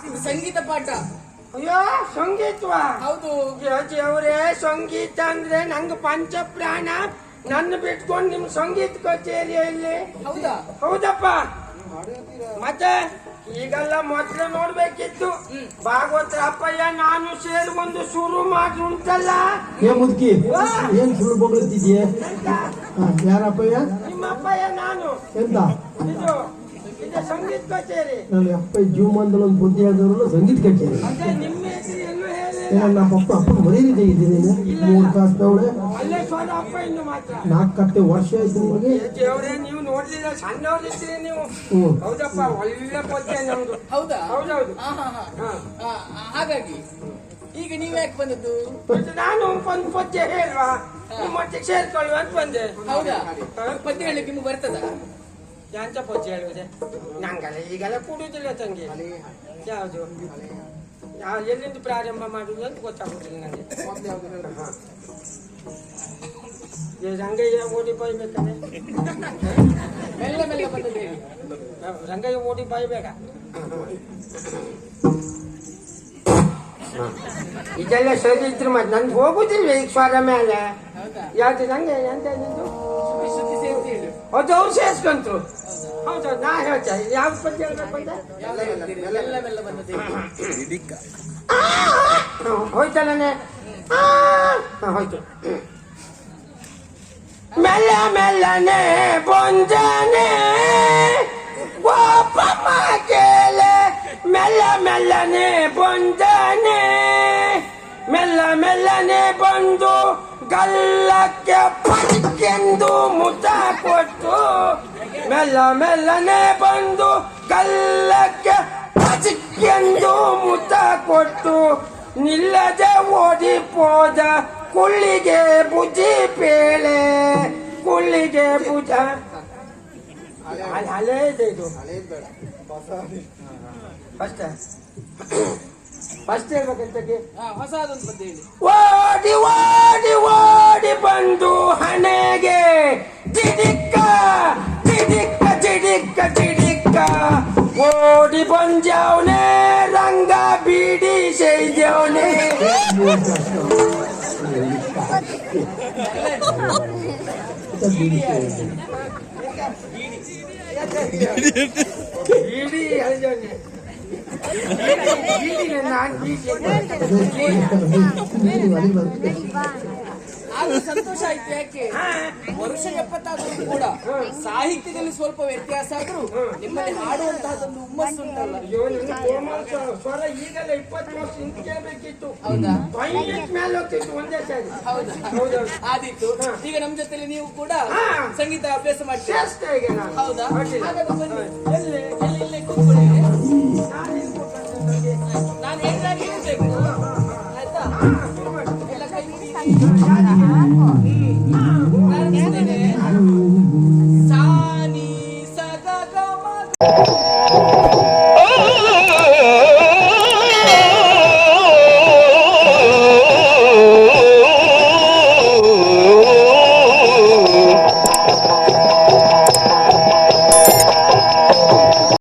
ಇದು ಸಂಗೀತ ಪಾಠ. ಅಯ್ಯೋ ಸಂಗೀತವಾ? ಹೌದು. ಅಜ್ಜಿ ಅವರೇ, ಸಂಗೀತ ಅಂದ್ರೆ ನಂಗೆ ಪಂಚ ಪ್ರಾಣ. ನನ್ನ ಬಿಟ್ಕೊಂಡು ನಿಮ್ ಸಂಗೀತ ಕಚೇರಿಯಲ್ಲಿ? ಹೌದಾ? ಹೌದಪ್ಪ. ಮತ್ತೆ ಈಗೆಲ್ಲ ಮೊದ್ಲು ನೋಡ್ಬೇಕಿತ್ತು. ಭಾಗವತರ ಅಪ್ಪಯ್ಯ ನಾನು ಸೇರ್ಕೊಂಡು ಶುರು ಮಾಡಿ ಉಂಟಲ್ಲ. ಮುದುಕಿ ಏನ್ ಸುಳ್ಳು ಬೊಗಳ್ತಿದ್ಯೆ? ಯಾರಪ್ಪಯ್ಯ? ನಿಮ್ಮ ಅಪ್ಪಯ್ಯ ನಾನು. ಎಂತ ಇದು ಇದು ಸಂಗೀತ ಕಚೇರಿ. ನನ್ನ ಅಪ್ಪ ಜೀವಮಾನದಲ್ಲಿ ಒಂದು ಬುದ್ಧಿ ಹೇಳಿದವರಲ್ಲ, ಸಂಗೀತ ಕಚೇರಿ. ಅದೇ ನಿಮ್ಮ ಹೆಸರು ಎಲ್ಲೂ ಹೇಳಿ. ನಮ್ಮ ಅಪ್ಪ ಅಪ್ಪನ ಮರೀದಿದ್ದೆ ಇದ್ದೀನಿ. 3 ತಾಸದವಳೆ. ಅಲ್ಲೇ ಸ್ವಾದ ಅಪ್ಪ ಇನ್ನು ಮಾತ್ರ. 4 ವರ್ಷ ಆಯ್ತು ನಿಮಗೆ. ದೇವ್ರೆ, ನೀವು ನೋಡ್ಲಿಲ್ಲ, ಸಣ್ಣವ್ರಿದ್ದೀರಿ ನೀವು. ಹೌದಪ್ಪ, ಒಳ್ಳೆ ಪದ್ಯ ನಮ್ದು. ಹೌದಾ? ಹೌದೌದು. ಹಾಗಾಗಿ ಈಗ ನೀವ್ ಯಾಕೆ ಬಂದದ್ದು? ನಾನು ಒಂದು ಪದ್ಯ ಹೇಳುವ, ನಿಮ್ಮೊಟ್ಟಿಗೆ ಸೇರ್ಕೊಳ್ಳುವ ಅಂತ ಬಂದೆ. ಹೌದಾ? ಪದ್ಯ ಹೇಳಲಿಕ್ಕೆ ನಿಮ್ಗೆ ಬರ್ತದ? ಎಂತ ಪದ್ಯ ಹೇಳುವುದೇ? ನಂಗಲ್ಲ ಈಗೆಲ್ಲ ಕೊಡುವುದಿಲ್ಲ ತಂಗಿ. ಯಾವುದು ಎಲ್ಲಿಂದ ಪ್ರಾರಂಭ ಮಾಡುವುದು ಅಂತ ಗೊತ್ತಾಗುದಿಲ್ಲ ನನಗೆ. ರಂಗಯ್ಯ ಓಡಿ ಬಾಯ್ಬೇಕಾದ್ರೆ ಮೆಲ್ಲ ಮೆಲ್ಲ ಬಂದದ್ದು ಹೇಳಿ. ರಂಗಯ್ಯ ಓಡಿ ಬಾಯ್ಬೇಕ. ಇದೆಲ್ಲ ಸರಿ ಇದ್ರು ಮತ್ತೆ ನನ್ಗೆ ಹೋಗುದಿಲ್ವ ಈಗ ಸ್ವರ ಮೇಲೆ. ಯಾವ್ದು ನಂಗೆ ಎಂತ ಅದು ಅವ್ರು ಸೇರ್ಸ್ಕೊಂಡ್ರು. ಹೌದು, ನಾ ಹೇಳ್ತೇನೆ ಯಾವ ಪದ್ಯ ಹೇಳ್ಬೇಕಂತ. ಹೋಯ್ತಲ್ಲನೆ ಹೋಯ್ತು. ಮೆಲ್ಲ ಮೆಲ್ಲನೆ ಬಂಜನೆ ಗೋಪಮ್ಮ ಕೇಳೆ, ಮೆಲ್ಲ ಮೆಲ್ಲನೆ ಬಂಜನೆ, ಮೆಲ್ಲ ಮೆಲ್ಲನೆ ಬಂದು ಗಲ್ಲಕ್ಕೆ ಪಟಕೆಂದು ಮುತ್ತ ಕೊಟ್ಟು, ಮೆಲ್ಲ ಮೆಲ್ಲನೆ ಬಂದು ಗಲ್ಲಕ್ಕೆ ಪಟಕೆಂದು ಮುತ್ತ ಕೊಟ್ಟು, ನಿಲ್ಲದೆ ಓಡಿಪೋದ ಕುಳ್ಳಿಗೆ ಬುಜಿ ಪೇಳೆ, ಕುಳ್ಳಿಗೆ ಬುಜ. ಹಳೇ ಇದೆ ಇದು. ಫಸ್ಟ್ ಹೇಳ್ಬೇಕಂತಕ್ಕೆ ಹೊಸದೊಂದು ಪದ್ಯ ಹೇಳಿ. ಓಡಿ ಓಡಿ ಓಡಿ ಬಂದು ಹಣೆಗೆ ಜಿಡಿಕ್ಕ ಜಿಡಿಕ್ಕ ಜಿಡಿಕ್ಕ ಜಿಡಿಕ್ಕ, ಓಡಿ ಬಂಜವನೆ ರಂಗ ಬೀಡಿ ಸೇಜವನೆ. ಬೀಡಿ ಹೇಳಿದವನೆ ಆದ್ರೂ ಸಂತೋಷ ಆಯ್ತು. ಯಾಕೆ ವರ್ಷ 70 ಕೂಡ ಸಾಹಿತ್ಯದಲ್ಲಿ ಸ್ವಲ್ಪ ವ್ಯತ್ಯಾಸ ಆದ್ರೂ ನಿಮ್ಮಲ್ಲಿ ಹಾಡುವಂತಹದೊಂದು ಹುಮ್ಮಸ್ಸು ಉಂಟಲ್ಲ. ಸ್ವರ ಈಗಲೇ 20 ವರ್ಷ ಹಿಂದೆ ಕೇಳಬೇಕಿತ್ತು. ಹೌದಾ? ಮೇಲೆ ಹೋಗ್ತಿತ್ತು ಒಂದೇ ಸಾರಿ. ಹೌದಾ? ಆದಿತ್ತು. ಈಗ ನಮ್ ಜೊತೆಲಿ ನೀವು ಕೂಡ ಸಂಗೀತ ಅಭ್ಯಾಸ ಮಾಡ್ತೀರಾ? ಹೌದಾ? ಹಾಗಾದ್ರೆ ಬನ್ನಿ, ಇಲ್ಲೇ ಕೂತ್ಕೊಳ್ಳಿ.